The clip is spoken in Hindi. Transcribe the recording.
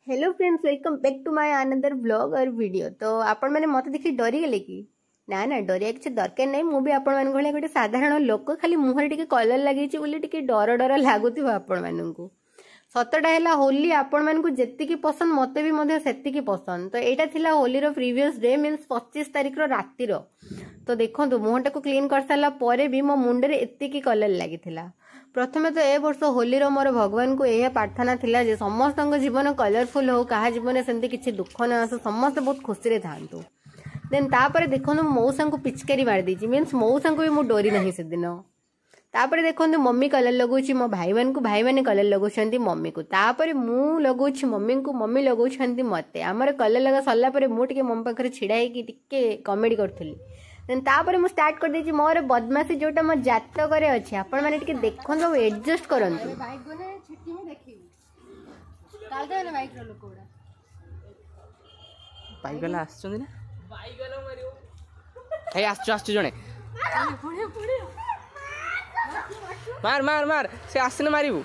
Hello friends, welcome back to my another vlog और वीडियो। तो आपण मैंने मत देखी डरी गले कि ना ना डरिया किसी दरकार नहीं। मुझे आपण मान भाई गोटे साधारण लोक, खाली मुहर टिके कलर लगे टे डर डर लगुव आपण मानू। सतटा है होली आपण मानू जी पसंद मत भी से पसंद। तो यहाँ थिला होली प्रीवियस डे मीन्स 25 तारिख रातिर। तो देखो मुहटा को क्लीन कर सारा भी मो मुंडे एतिकी कलर लगी। प्रथमे तो ए वर्ष होली मोर भगवान को यह प्रार्थना थिला जे समस्त जीवन कलरफुल हो, क्या जीवन सेमती किसी दुख न आसू, समस्ते बहुत खुशी था। देन तापर देखो मौसा को पिचकारी मारिदी मीन्स मौसा को भी मुझे डरी ना से दिन। तापर देखो मम्मी कलर लगुच मो भाई मान को, भाई मैंने कलर लगुंट मम्मी को, तापर मु लगुच मम्मी को, मम्मी लगुंट मते। आमर कलर लगा सरला मुझे मम्मी पाखे छिड़ा होके कमेडी करी। देन तापर मु स्टार्ट कर देछि मोर बदमाशी जोटा मो जातक अच्छे। आपण माने टिके देखो एडजस्ट करंतु। बाइक गने छिट्टी में देखिबी काल दे बाइक रो लोकोडा बाइक वाला आछछन ना बाइक वाला मारियो हे आछछ जणे पुणे पुणे मार मार मार से आसने मारिबू